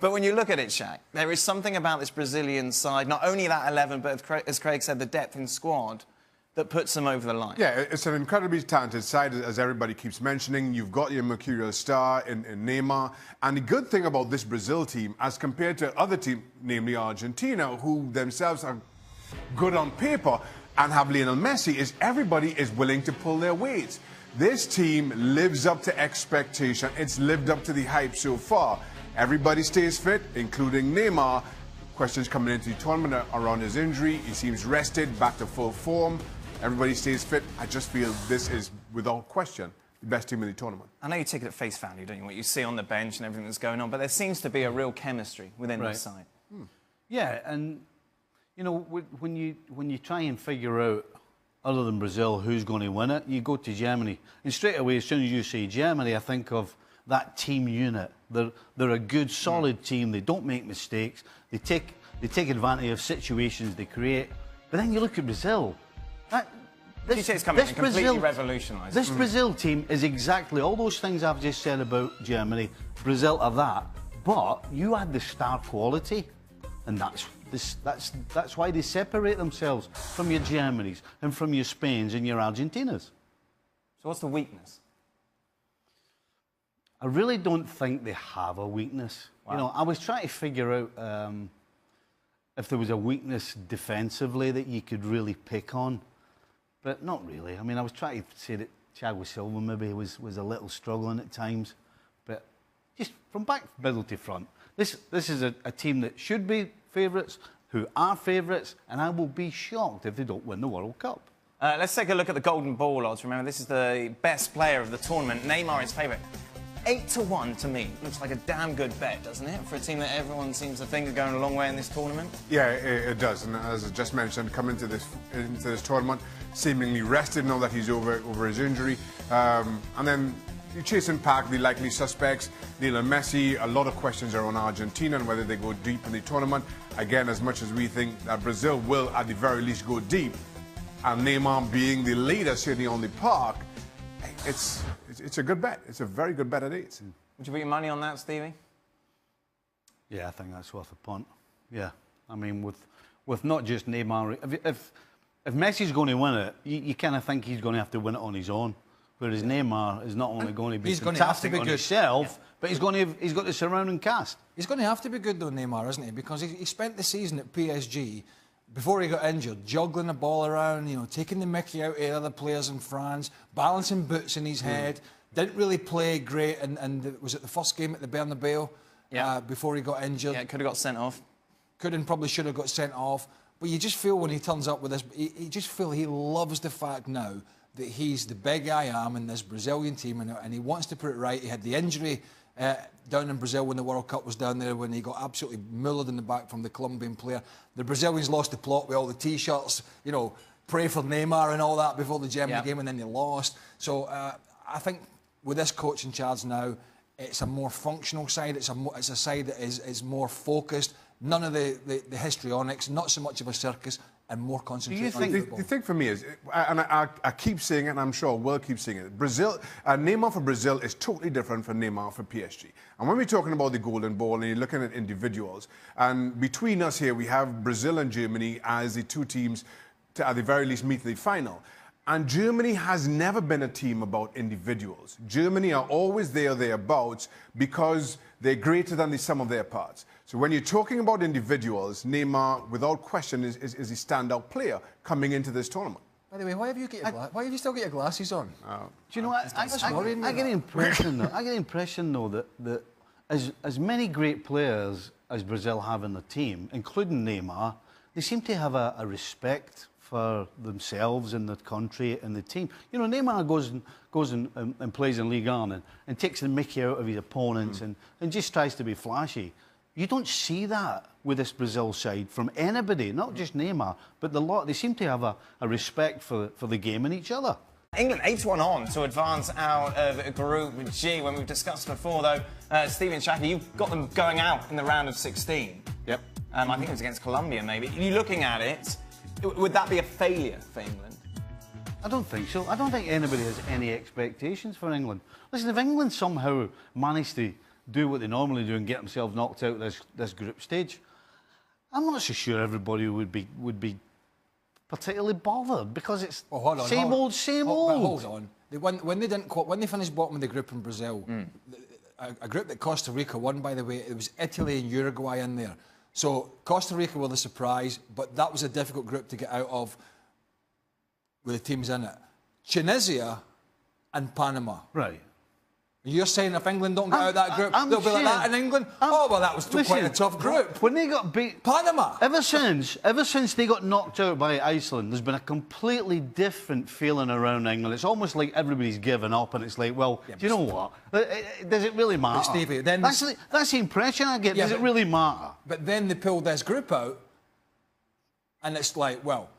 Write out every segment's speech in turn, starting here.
But when you look at it, Shaq, there is something about this Brazilian side, not only that 11, but as Craig said, the depth in squad, that puts them over the line. Yeah, it's an incredibly talented side, as everybody keeps mentioning. You've got your mercurial star in Neymar. And the good thing about this Brazil team, as compared to other teams, namely Argentina, who themselves are good on paper and have Lionel Messi, is everybody is willing to pull their weight. This team lives up to expectation. It's lived up to the hype so far. Everybody stays fit, including Neymar. Questions coming into the tournament around his injury. He seems rested, back to full form. Everybody stays fit. I just feel this is, without question, the best team in the tournament. I know you take it at face value, don't you, what you see on the bench and everything that's going on, but there seems to be a real chemistry within this side. Yeah, and, you know, when you try and figure out, other than Brazil, who's going to win it, you go to Germany. And straight away, as soon as you say Germany, I think of that team unit. They're a good, solid team. They don't make mistakes. They take advantage of situations they create. But then you look at Brazil. This Brazil team is exactly all those things I've just said about Germany. Brazil are that, but you add the star quality, and that's why they separate themselves from your Germanys and from your Spains and your Argentinas. So what's the weakness? I really don't think they have a weakness. Wow. You know, I was trying to figure out if there was a weakness defensively that you could really pick on. But not really. I mean, I was trying to say that Thiago Silva maybe was a little struggling at times. But just from back middle to front, this is a team that should be favourites, who are favourites, and I will be shocked if they don't win the World Cup. Let's take a look at the golden ball odds. Remember, this is the best player of the tournament. Neymar is favourite. 8-1 to me. Looks like a damn good bet, doesn't it? For a team that everyone seems to think are going a long way in this tournament. Yeah, it does. And as I just mentioned, coming into this tournament, seemingly rested now that he's over his injury. And then you chase and pack the likely suspects. Lionel Messi, a lot of questions are on Argentina and whether they go deep in the tournament. Again, as much as we think that Brazil will, at the very least, go deep, and Neymar being the leader sitting on the park, it's a good bet. It's a very good bet at 8. Would you put your money on that, Stevie? Yeah, I think that's worth a punt. Yeah, I mean, with not just Neymar, if Messi's going to win it, you kind of think he's going to have to win it on his own. Whereas Neymar is not only going to be fantastic on himself, but he's got the surrounding cast. He's going to have to be good though, Neymar, isn't he? Because he spent the season at PSG before he got injured, juggling the ball around, you know, taking the mickey out of other players in France, balancing boots in his head. Didn't really play great, and was it the first game at the Bernabeu before he got injured? Yeah, could have got sent off. Could and probably should have got sent off. But you just feel when he turns up with this, you just feel he loves the fact now that he's the big I am in this Brazilian team, and he wants to put it right. He had the injury down in Brazil when the World Cup was down there, when he got absolutely mullered in the back from the Colombian player. The Brazilians lost the plot with all the T-shirts, you know, pray for Neymar and all that before the Germany game, and then they lost. So I think with this coach in charge now, it's a more functional side. It's a side that is more focused. None of the histrionics, not so much of a circus, and more concentrated on football. The thing for me is, and I keep saying it, and I'm sure we'll keep saying it, Neymar for Brazil is totally different from Neymar for PSG. And when we're talking about the golden ball and you're looking at individuals, and between us here we have Brazil and Germany as the two teams to at the very least meet the final. And Germany has never been a team about individuals. Germany are always thereabouts because they're greater than the sum of their parts. So when you're talking about individuals, Neymar, without question, is a standout player coming into this tournament. By the way, why have you still got your glasses on? Do you know what? I get the impression though that as many great players as Brazil have in the team, including Neymar, they seem to have a respect for themselves and the country and the team. You know, Neymar goes and plays in Ligue 1 and takes the mickey out of his opponents and just tries to be flashy. You don't see that with this Brazil side from anybody, not just Neymar, but the lot. They seem to have a respect for the game and each other. England 8-1 on to advance out of Group G. When we've discussed before, though, Stephen Shaka, you've got them going out in the round of 16. Yep. I think it was against Colombia, maybe. You're looking at it. Would that be a failure for England? I don't think so. I don't think anybody has any expectations for England. Listen, if England somehow managed to do what they normally do and get themselves knocked out this group stage. I'm not so sure everybody would be particularly bothered because it's same old. Hold on. When they finished bottom of the group in Brazil, a group that Costa Rica won, by the way, it was Italy and Uruguay in there. So Costa Rica were the surprise, but that was a difficult group to get out of with the teams in it. Tunisia and Panama. Right. You're saying if England don't get out of that group, they'll be like that in England? That was quite a tough group. When they got beat... Panama! Ever since they got knocked out by Iceland, there's been a completely different feeling around England. It's almost like everybody's given up and it's like, well, do you know what? Does it really matter? Stevie, then... That's the impression I get. Does it really matter? But then they pulled this group out and it's like, well...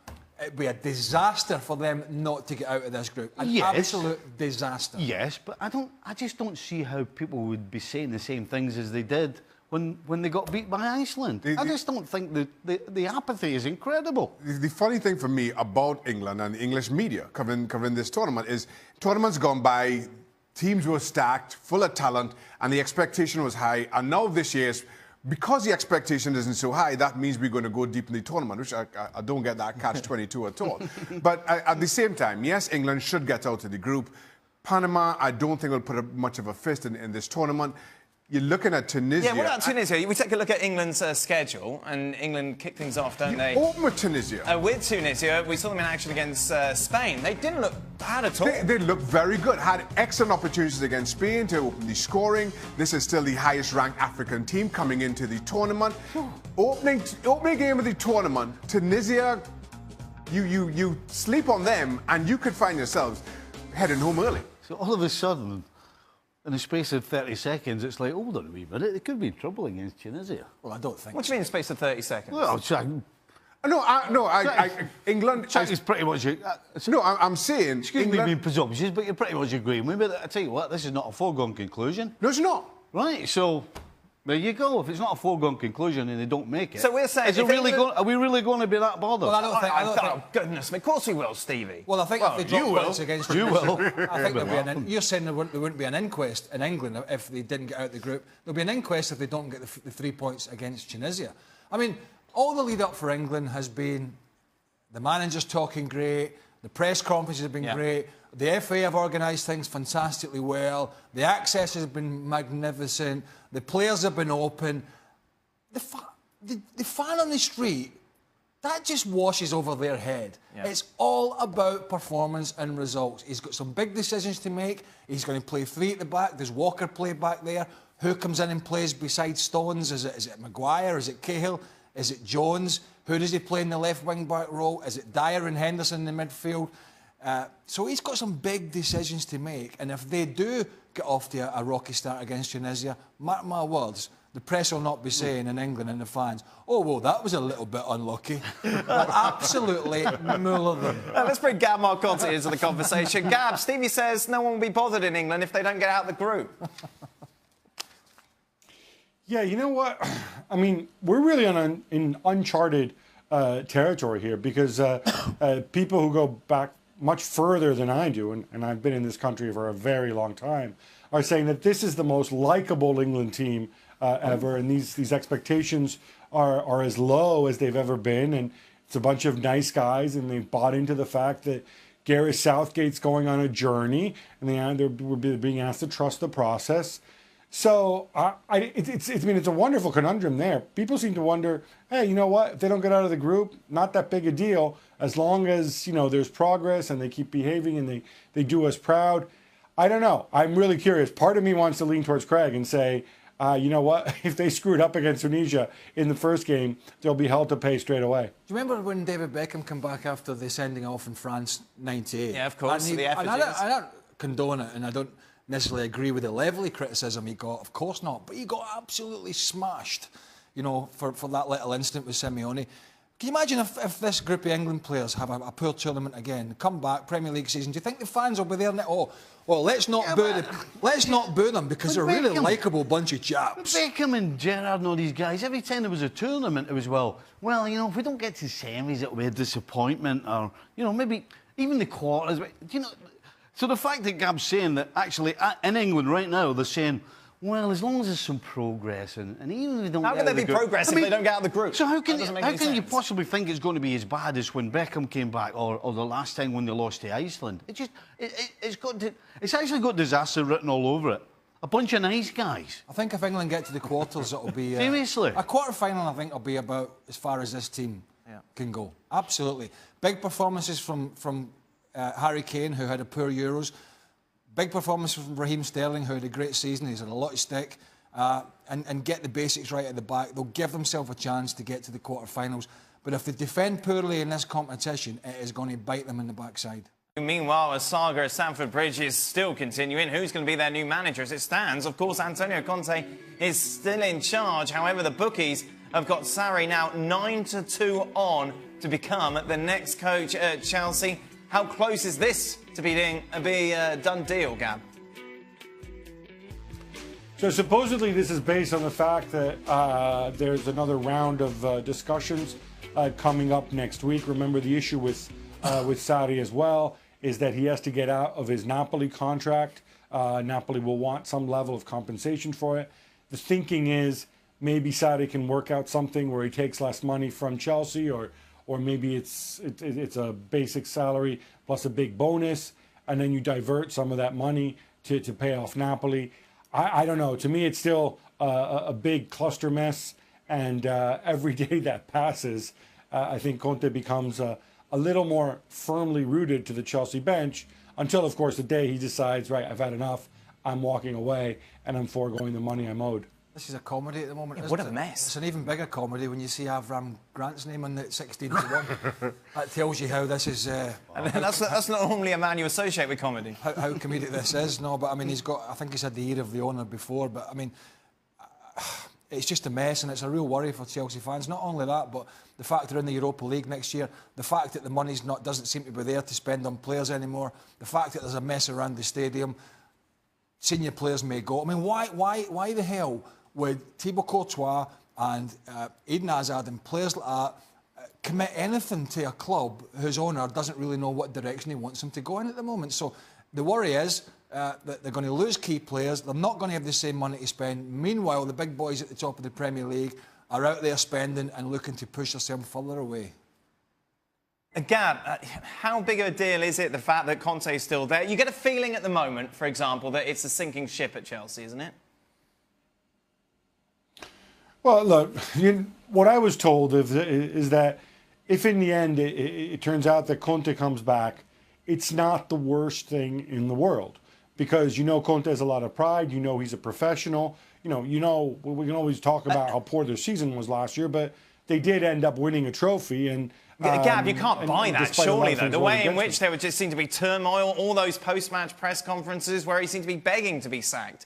It'd be a disaster for them not to get out of this group. An absolute disaster. Yes, but I just don't see how people would be saying the same things as they did when they got beat by Iceland. I just don't think the apathy is incredible. The funny thing for me about England and the English media covering this tournament is tournaments gone by, teams were stacked, full of talent, and the expectation was high. And now this year's, because the expectation isn't so high, that means we're going to go deep in the tournament, which I don't get that catch-22 at all. But at the same time, yes, England should get out of the group. Panama, I don't think will put much of a fist in this tournament. You're looking at Tunisia. Yeah, what about Tunisia? We take a look at England's schedule, and England kick things off, don't they? Open with Tunisia. With Tunisia, we saw them in action against Spain. They didn't look bad at all. They looked very good. Had excellent opportunities against Spain to open the scoring. This is still the highest-ranked African team coming into the tournament. Opening game of the tournament, Tunisia, you sleep on them, and you could find yourselves heading home early. So all of a sudden, in the space of 30 seconds, it's like, hold on a wee minute, it could be trouble against Tunisia. Well, I don't think. What do you mean in the space of 30 seconds? Well, England... Chuck is pretty much... I'm saying... Excuse me being presumptuous, but you're pretty much agreeing with me. But I tell you what, this is not a foregone conclusion. No, it's not. Right, so... There you go. If it's not a foregone conclusion and they don't make it, so we're saying, are we really going to be that bothered? Well, I don't think. Oh, goodness me! Of course we will, Stevie. Well, I think if they drop points against you will. I think there'll be you're saying there wouldn't be an inquest in England if they didn't get out of the group. There'll be an inquest if they don't get the 3 points against Tunisia. I mean, all the lead up for England has been the managers talking great, the press conferences have been great. The FA have organised things fantastically well. The access has been magnificent. The players have been open. The fan on the street, that just washes over their head. Yeah. It's all about performance and results. He's got some big decisions to make. He's going to play 3 at the back. Does Walker play back there? Who comes in and plays beside Stones? Is it Maguire? Is it Cahill? Is it Jones? Who does he play in the left wing-back role? Is it Dyer and Henderson in the midfield? So he's got some big decisions to make, and if they do get off to a rocky start against Tunisia, mark my words, the press will not be saying in England and the fans, oh, well, that was a little bit unlucky. They'll absolutely muller them. Let's bring Gab Marcotti into the conversation. Gab, Stevie says no one will be bothered in England if they don't get out of the group. Yeah, you know what? I mean, we're really in uncharted territory here because people who go back much further than I do, and I've been in this country for a very long time, are saying that this is the most likable England team ever, and these expectations are as low as they've ever been, and it's a bunch of nice guys, and they've bought into the fact that Gareth Southgate's going on a journey, and they're being asked to trust the process. So it's a wonderful conundrum there. People seem to wonder, hey, you know what? If they don't get out of the group, not that big a deal. As long as, there's progress and they keep behaving and they do us proud. I don't know. I'm really curious. Part of me wants to lean towards Craig and say, you know what? If they screwed up against Tunisia in the first game, they'll be held to pay straight away. Do you remember when David Beckham came back after the sending off in France '98? Yeah, of course. And I don't condone it, and I don't necessarily agree with the level of criticism he got. Of course not. But he got absolutely smashed, for that little incident with Simeone. Can you imagine if this group of England players have a poor tournament again, come back, Premier League season, do you think the fans will be there now? Oh, well, let's not boo them because they're a really likeable bunch of chaps. Beckham and Gerrard and all these guys, every time there was a tournament, it was, well, if we don't get to semis, it'll be a disappointment, or, maybe even the quarters. So the fact that Gab's saying that actually in England right now, they're saying, Well, as long as there's some progress, and even if they don't How get can out there of be the group- progress if they don't get out of the group? So how That doesn't make any can you sense. possibly think it's going to be as bad as when Beckham came back, or the last time when they lost to Iceland? It's actually got disaster written all over it. A bunch of nice guys. I think if England get to the quarters, it'll be... Seriously? A quarter-final, I think, will be about as far as this team can go. Absolutely. Big performances from Harry Kane, who had a poor Euros. Big performance from Raheem Sterling, who had a great season. He's had a lot of stick. And get the basics right at the back. They'll give themselves a chance to get to the quarter-finals. But if they defend poorly in this competition, it is going to bite them in the backside. Meanwhile, a saga at Stamford Bridge is still continuing. Who's going to be their new manager as it stands? Of course, Antonio Conte is still in charge. However, the bookies have got Sarri now 9-2 on to become the next coach at Chelsea. How close is this to be a done deal, Gab? So supposedly this is based on the fact that there's another round of discussions coming up next week. Remember, the issue with Sarri as well is that he has to get out of his Napoli contract. Napoli will want some level of compensation for it. The thinking is maybe Sarri can work out something where he takes less money from Chelsea, or maybe it's a basic salary plus a big bonus, and then you divert some of that money to pay off Napoli. I don't know. To me, it's still a big cluster mess, and every day that passes, I think Conte becomes a little more firmly rooted to the Chelsea bench, until, of course, the day he decides, right, I've had enough, I'm walking away, and I'm foregoing the money I'm owed. This is a comedy at the moment. Yeah, what a mess. It's an even bigger comedy when you see Avram Grant's name on the 16-1. That tells you how this is... And that's not normally a man you associate with comedy. How comedic this is. No, but I mean, I think he's had the ear of the owner before, but I mean, it's just a mess, and it's a real worry for Chelsea fans. Not only that, but the fact they're in the Europa League next year, the fact that the money's doesn't seem to be there to spend on players anymore, the fact that there's a mess around the stadium, senior players may go. I mean, why the hell would Thibaut Courtois and Eden Hazard and players like that commit anything to a club whose owner doesn't really know what direction he wants them to go in at the moment? So the worry is that they're going to lose key players. They're not going to have the same money to spend. Meanwhile, the big boys at the top of the Premier League are out there spending and looking to push themselves further away. Gab, how big of a deal is it, the fact that Conte is still there? You get a feeling at the moment, for example, that it's a sinking ship at Chelsea, isn't it? Well, look, what I was told is that if in the end it turns out that Conte comes back, it's not the worst thing in the world, because Conte has a lot of pride. He's a professional. We can always talk about how poor their season was last year, but they did end up winning a trophy. And Gab, you can't buy that, surely, though. The way in which them. there would just seem to be turmoil, all those post-match press conferences where he seemed to be begging to be sacked.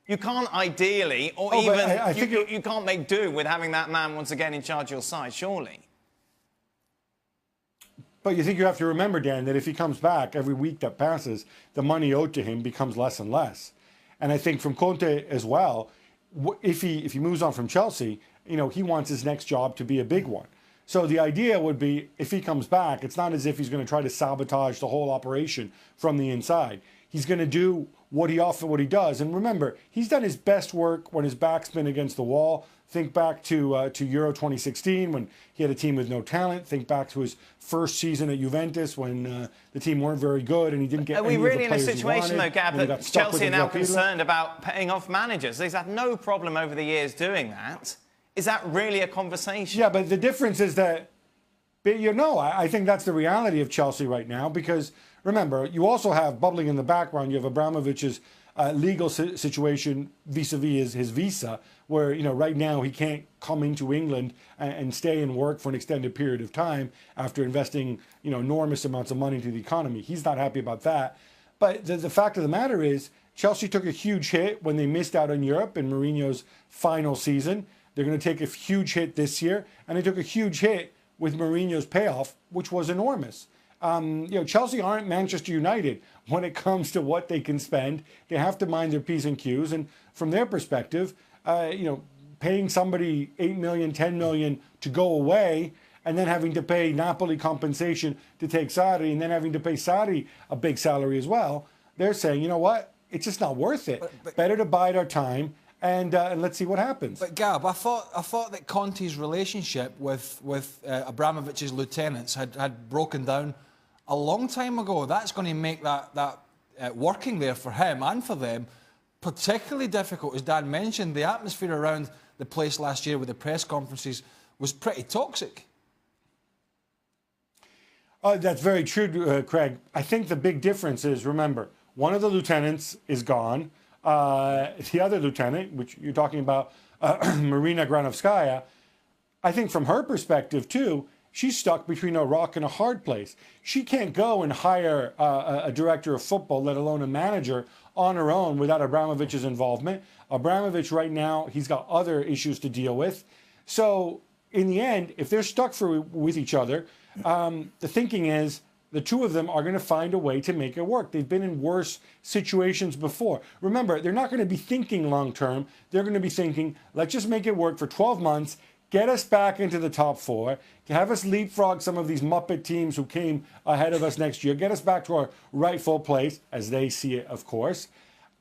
You can't ideally, or you can't make do with having that man once again in charge of your side, surely. But you think you have to remember, Dan, that if he comes back every week that passes, the money owed to him becomes less and less. And I think from Conte as well, if he moves on from Chelsea, he wants his next job to be a big one. So the idea would be, if he comes back, it's not as if he's going to try to sabotage the whole operation from the inside. He's going to do what he does. And remember, he's done his best work when his back's been against the wall. Think back to Euro 2016 when he had a team with no talent. Think back to his first season at Juventus when the team weren't very good and he didn't get any of the players he wanted. Are we really in a situation, though, Gab, that Chelsea are now concerned about paying off managers? They've had no problem over the years doing that. Is that really a conversation? Yeah, but the difference is that, I think that's the reality of Chelsea right now, because remember, you also have bubbling in the background, you have Abramovich's legal situation vis-a-vis his visa, where, right now he can't come into England and stay and work for an extended period of time after investing, enormous amounts of money into the economy. He's not happy about that. But the fact of the matter is, Chelsea took a huge hit when they missed out on Europe in Mourinho's final season. They're going to take a huge hit this year, and they took a huge hit with Mourinho's payoff, which was enormous. Chelsea aren't Manchester United when it comes to what they can spend. They have to mind their P's and Q's, and from their perspective, paying somebody 8 million, 10 million to go away, and then having to pay Napoli compensation to take Sarri, and then having to pay Sarri a big salary as well, they're saying, you know what? It's just not worth it. Better to bide our time and let's see what happens. But Gab, I thought that Conte's relationship with Abramovich's lieutenants had broken down a long time ago. That's going to make that working there for him and for them particularly difficult. As Dan mentioned, the atmosphere around the place last year with the press conferences was pretty toxic. That's very true, Craig. I think the big difference is, remember, one of the lieutenants is gone. The other lieutenant, which you're talking about, Marina Granovskaya, I think from her perspective, too, she's stuck between a rock and a hard place. She can't go and hire a director of football, let alone a manager, on her own without Abramovich's involvement. Abramovich right now, he's got other issues to deal with. So in the end, if they're stuck with each other, the thinking is the two of them are going to find a way to make it work. They've been in worse situations before. Remember, they're not going to be thinking long term. They're going to be thinking, let's just make it work for 12 months, get us back into the top 4, have us leapfrog some of these Muppet teams who came ahead of us next year, get us back to our rightful place, as they see it, of course.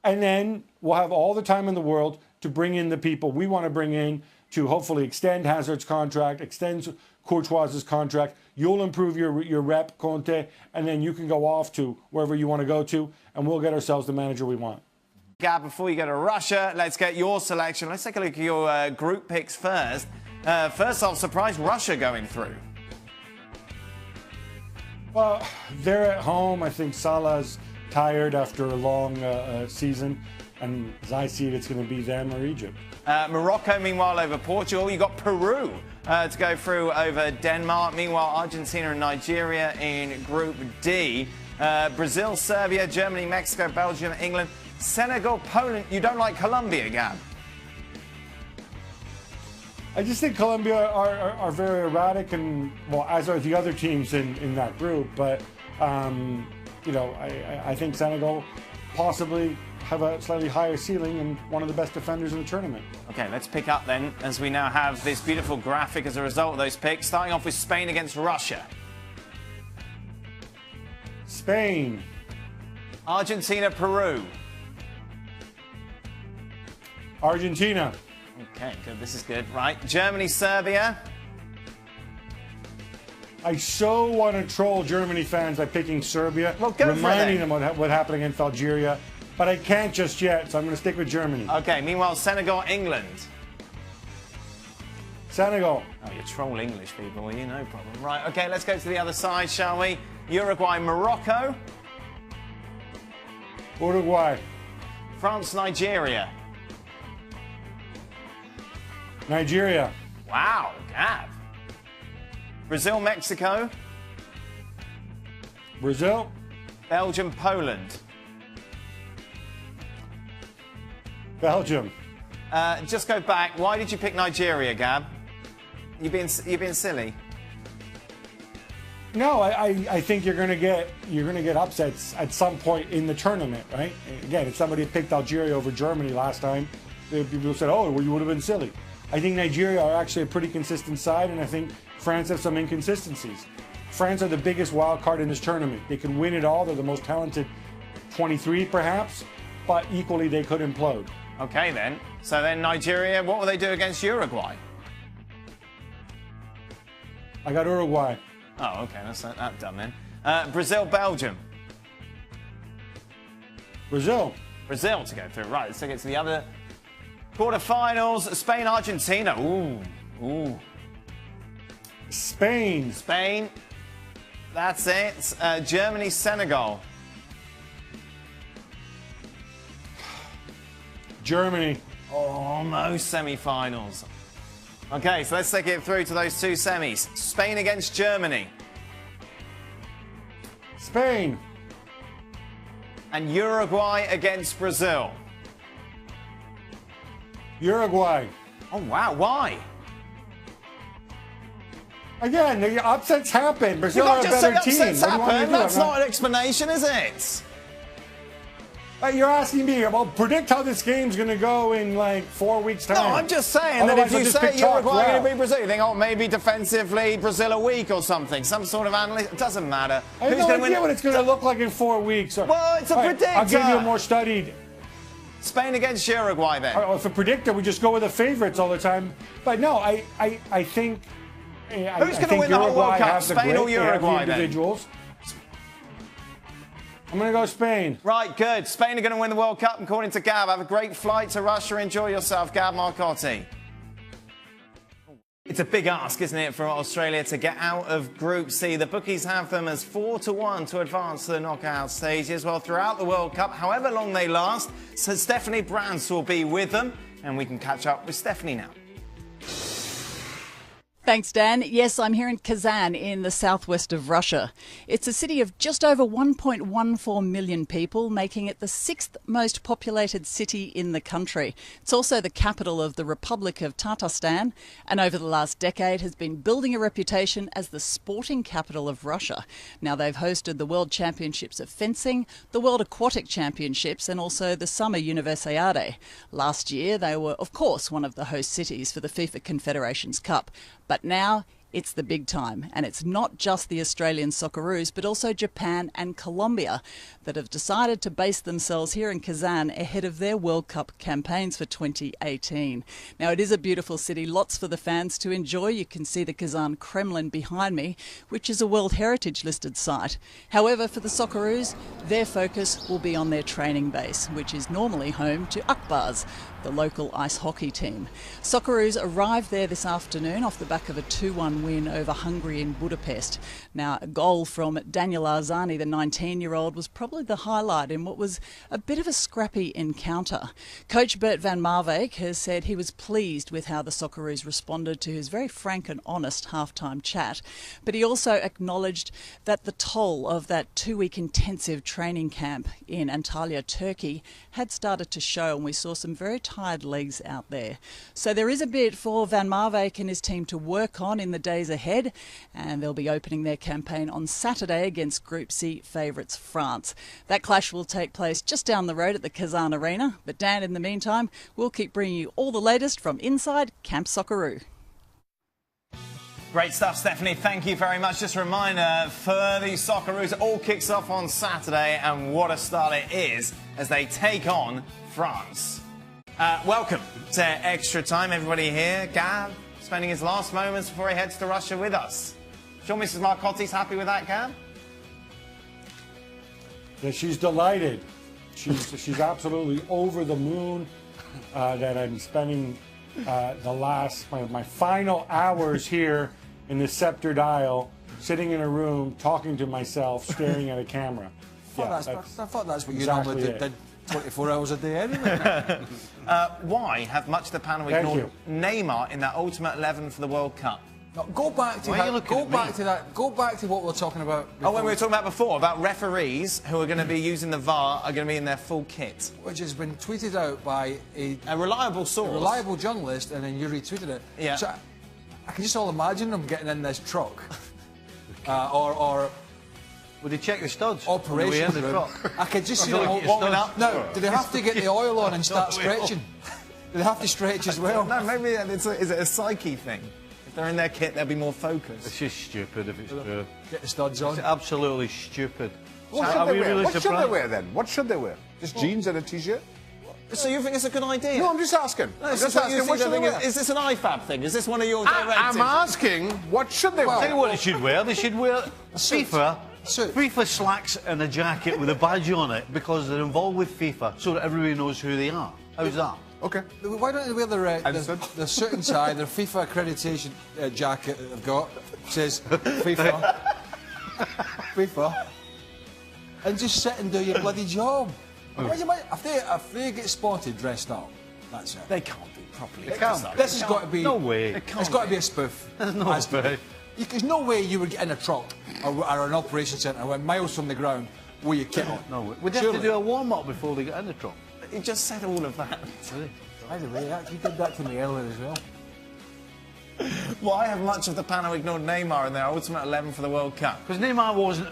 And then we'll have all the time in the world to bring in the people we want to bring in to hopefully extend Hazard's contract, extend Courtois' contract. You'll improve your rep, Conte, and then you can go off to wherever you want to go to, and we'll get ourselves the manager we want. Gab, before you go to Russia, let's get your selection. Let's take a look at your group picks first. First off, surprise Russia going through. Well, they're at home. I think Salah's tired after a long season. And as I see it, it's going to be them or Egypt. Morocco, meanwhile, over Portugal. You got Peru to go through over Denmark. Meanwhile, Argentina and Nigeria in Group D. Brazil, Serbia, Germany, Mexico, Belgium, England, Senegal, Poland. You don't like Colombia, Gab? I just think Colombia are very erratic, and well, as are the other teams in that group. But you know, I think Senegal possibly have a slightly higher ceiling and one of the best defenders in the tournament. Okay, let's pick up then, as we now have this beautiful graphic as a result of those picks. Starting off with Spain against Russia. Spain. Argentina, Peru. Argentina. Okay, good. This is good. Right. Germany, Serbia. I so want to troll Germany fans by picking Serbia, well, reminding them what happened against Algeria, but I can't just yet, so I'm going to stick with Germany. Okay, meanwhile, Senegal, England. Senegal. Oh, you troll English people, will you? No problem. Right, okay, let's go to the other side, shall we? Uruguay, Morocco. Uruguay. France, Nigeria. Nigeria. Wow, Gab. Brazil, Mexico. Brazil. Belgium, Poland. Belgium. Just go back. Why did you pick Nigeria, Gab? You being silly? No, I think you're gonna get upsets at some point in the tournament, right? Again, if somebody picked Algeria over Germany last time, people said, "Oh, well, you would have been silly." I think Nigeria are actually a pretty consistent side, and I think France have some inconsistencies. France are the biggest wild card in this tournament. They can win it all. They're the most talented 23, perhaps, but equally they could implode. Okay, then. So then Nigeria, what will they do against Uruguay? I got Uruguay. Oh, okay, that's that done then. Brazil, Belgium. Brazil. Brazil to go through. Right, let's take it to the other quarterfinals. Spain, Argentina. Ooh. Spain. Spain. That's it. Germany, Senegal. Germany. Almost semi-finals. Okay, so let's take it through to those two semis. Spain against Germany. Spain. And Uruguay against Brazil. Uruguay. Oh, wow. Why? Again, the upsets happen. Brazil are a better team. That's not an explanation, is it? You're asking me, well, predict how this game's going to go in like 4 weeks' time. No, I'm just saying that if you say Uruguay going to beat Brazil, you think, oh, maybe defensively Brazil are weak or something. Some sort of analyst. It doesn't matter. I have no idea what it's going to look like in 4 weeks. Well, it's a predictor. I'll give you a more studied. Spain against Uruguay then. For predictor, we just go with the favourites all the time. But no, I think. Who's going to win the whole World Cup, Spain or Uruguay individuals. I'm going to go Spain. Right, good. Spain are going to win the World Cup, according to Gab. Have a great flight to Russia. Enjoy yourself, Gab Marcotti. It's a big ask, isn't it, for Australia to get out of Group C. The bookies have them as 4-1 to advance to the knockout stages. Well, throughout the World Cup, however long they last, so Stephanie Brands will be with them. And we can catch up with Stephanie now. Thanks, Dan. Yes, I'm here in Kazan in the southwest of Russia. It's a city of just over 1.14 million people, making it the 6th most populated city in the country. It's also the capital of the Republic of Tatarstan, and over the last decade has been building a reputation as the sporting capital of Russia. Now, they've hosted the World Championships of Fencing, the World Aquatic Championships, and also the Summer Universiade. Last year, they were, of course, one of the host cities for the FIFA Confederations Cup. But now it's the big time, and it's not just the Australian Socceroos, but also Japan and Colombia that have decided to base themselves here in Kazan ahead of their World Cup campaigns for 2018. Now, it is a beautiful city, lots for the fans to enjoy. You can see the Kazan Kremlin behind me, which is a World Heritage listed site. However, for the Socceroos, their focus will be on their training base, which is normally home to Akbars, the local ice hockey team. Socceroos arrived there this afternoon off the back of a 2-1 win over Hungary in Budapest. Now, a goal from Daniel Arzani, the 19-year-old, was probably the highlight in what was a bit of a scrappy encounter. Coach Bert van Marwijk has said he was pleased with how the Socceroos responded to his very frank and honest halftime chat, but he also acknowledged that the toll of that 2-week intensive training camp in Antalya, Turkey, had started to show, and we saw some very tired legs out there. So there is a bit for Van Marwijk and his team to work on in the days ahead, and they'll be opening their campaign on Saturday against Group C favourites France. That clash will take place just down the road at the Kazan Arena, but Dan, in the meantime, we'll keep bringing you all the latest from inside Camp Socceroo. Great stuff, Stephanie. Thank you very much. Just a reminder for the Socceroos, it all kicks off on Saturday, and what a start it is as they take on France. Welcome to Extra Time, everybody here. Gab, spending his last moments before he heads to Russia with us. Sure Mrs. Marcotti's happy with that, Gab? Yeah, she's delighted. She's absolutely over the moon that I'm spending my final hours here in the Scepter Dial, sitting in a room, talking to myself, staring at a camera. I thought that's what you normally did 24 hours a day anyway. Why have much of the panel ignored Neymar in that Ultimate 11 for the World Cup? No, go back to what we were talking about before. Oh, when we were talking about before, about referees who are going to be using the VAR are going to be in their full kit. Which has been tweeted out by a reliable source. A reliable journalist, and then you retweeted it. Yeah. So I can just all imagine them getting in this truck. or would they check the studs? Operation room. I could just see them warming up. Now, do they have to get the oil on and start stretching? Do they have to stretch as well? No, maybe is it a psyche thing? If they're in their kit, they'll be more focused. It's just stupid if it's true. Get the studs on. It's absolutely stupid. What should they wear? What should they wear then? What should they wear? Just jeans and a t-shirt? So you think it's a good idea? No, I'm just asking. What should they wear? Is this an IFAB thing? Is this one of your directives? I'm asking, what should they wear? I'll tell you what they should wear. They should wear FIFA slacks and a jacket with a badge on it because they're involved with FIFA, so that everybody knows who they are. How's that? Okay. Why don't they wear the suit and tie, their FIFA accreditation jacket that they've got, says FIFA, FIFA, and just sit and do your bloody job. If they get spotted dressed up, that's it. They can't be properly. They can't. This has got to be. No way. It's got to be a spoof. There's no way. There's no way you would get in a truck or an operation centre when miles from the ground with your kit on. No way. We'd have to do a warm-up before they get in the truck. You just said all of that. By the way, you did that to me earlier as well. Why have much of the panel ignored Neymar in their Ultimate 11 for the World Cup? Because Neymar wasn't...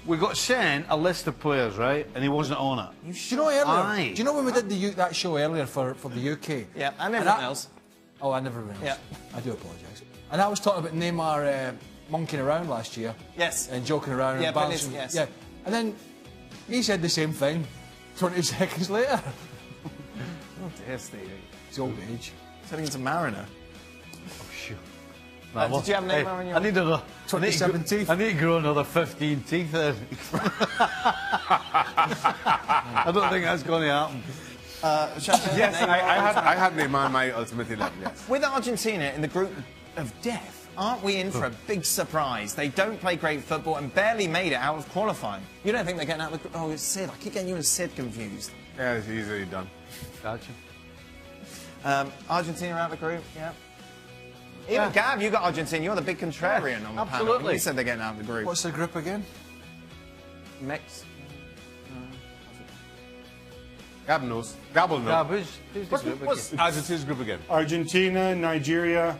We got sent a list of players, right? And he wasn't on it. Do you know earlier? Do you know when we did that show earlier for the UK? Yeah, and everyone else. Oh, and everyone else. Yeah. I do apologise. And I was talking about Neymar monkeying around last year. Yes. And joking around and bouncing. Yes. Yeah. And then he said the same thing 20 seconds later. dear, Stevie. It's old age. Turning into Mariner. Oh, sure. Did you have Neymar in your... I need another 27 teeth. I need to grow another 15 teeth there. I don't think that's going to happen. Yes, I had Neymar in my ultimate 11, yes. With Argentina in the group of death, aren't we in for a big surprise? They don't play great football and barely made it out of qualifying. You don't think they're getting out of the group? Oh, it's Sid. I keep getting you and Sid confused. Yeah, it's easily done. Gotcha. Argentina out of the group, yeah. Even Gav, you got Argentina. You're the big contrarian on the panel. absolutely. You said they're getting out of the group. What's the group again? Mex. Gab knows. Gab will know. Gab, who's the group What's again? Argentina's group again? Argentina, Nigeria,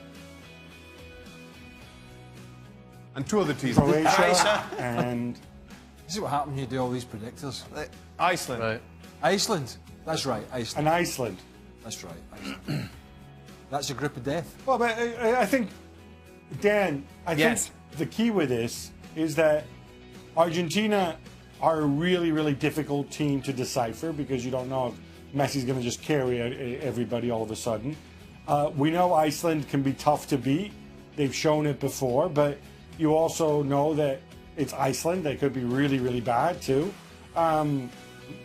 And 2 other teams. Croatia, and This is what happens when you do all these predictors. Iceland. Right. Iceland. That's right, Iceland. Iceland. That's right, Iceland. That's a group of death. Well, but I think, Dan, I Yes. think the key with this is that Argentina are a really, really difficult team to decipher because you don't know if Messi's going to just carry everybody all of a sudden. We know Iceland can be tough to beat. They've shown it before, but you also know that it's Iceland. They could be really, really bad too.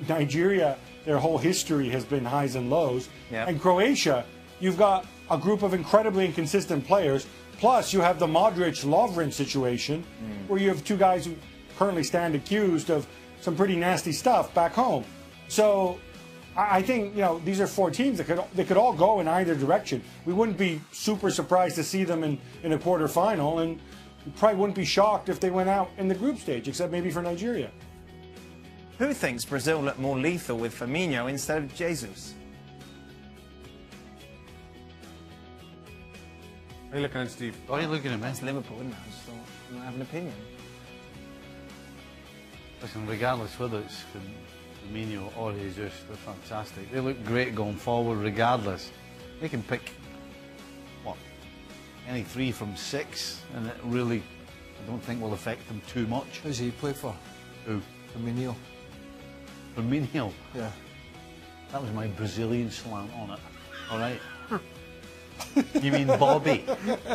Nigeria, their whole history has been highs and lows. Yep. And Croatia, you've got a group of incredibly inconsistent players. Plus, you have the Modric-Lovren situation, where you have 2 guys who currently stand accused of some pretty nasty stuff back home. So, I think these are 4 teams that could all go in either direction. We wouldn't be super surprised to see them in a quarterfinal, and we probably wouldn't be shocked if they went out in the group stage, except maybe for Nigeria. Who thinks Brazil looked more lethal with Firmino instead of Jesus? Are you looking at Steve? Why are you looking at me? That's Liverpool, isn't it? I just thought I might have an opinion. Listen, regardless whether it's Firmino or Jesus, they're fantastic. They look great going forward regardless. They can pick, what, any 3 from 6, and it really, I don't think will affect them too much. Who's he play for? Who? Firmino. Firmino. Yeah. That was my Brazilian slant on it. All right. You mean Bobby?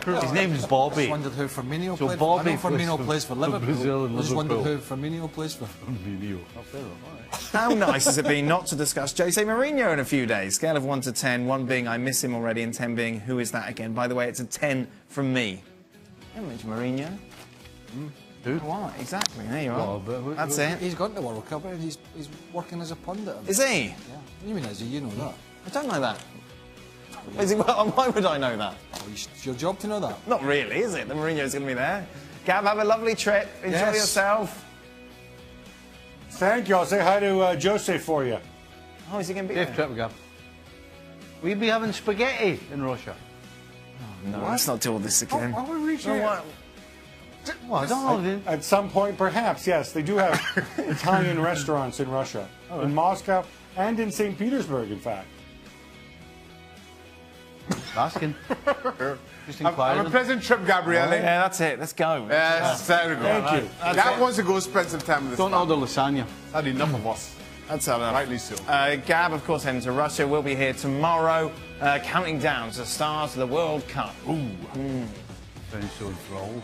His name's I Bobby. just wondered who Firmino So played Bobby for. I know Firmino plays plays for for Liverpool. Brazil and I just wondered who Liverpool. Firmino plays for. Firmino. Oh, fair enough. All right. How nice has it been not to discuss Jose Mourinho in a few days? Scale of 1 to 10, 1 being I miss him already, and 10 being who is that again? By the way, it's a 10 from me. I haven't mentioned Mourinho. Who? What? Exactly. There you are. Well, but who- That's who- it. He's gone to the World Cup and he's working as a pundit. Is he? Yeah. You mean is he? You know that. I don't know that. Is he? Well, why would I know that? Well, it's your job to know that. Not really, is it? The Mourinho's going to be there. Gav, have a lovely trip. Enjoy Yes. yourself. Thank you. I'll say hi to Jose for you. Oh, is he going to be Safe there? trip, Gab. Will you be having spaghetti in Russia? No, let's not do all this again. Are we reaching No, what? Well, I don't know. At some point, perhaps, yes. They do have Italian restaurants in Russia, in Moscow, and in St. Petersburg, in fact. Asking. Just I'm a inquiring. pleasant trip, Gabriele. Yeah, that's it. Let's go. Yes, there we go. Thank you. Gab wants to go spend some time with this. Don't order lasagna. Had enough of us. That's how Rightly so. Gab, of course, heading to Russia. We'll be here tomorrow, counting down to the start of the World Cup. Ooh. Sounds so enthralled.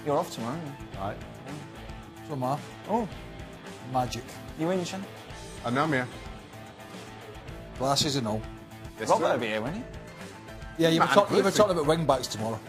You're off tomorrow. Right. So, Ma. Oh, Magic. you in, Shan? And I'm here. Glasses and all. Yes, Robert sir. will be here, won't he? Yeah, you were Man, talking perfect. about wing backs tomorrow.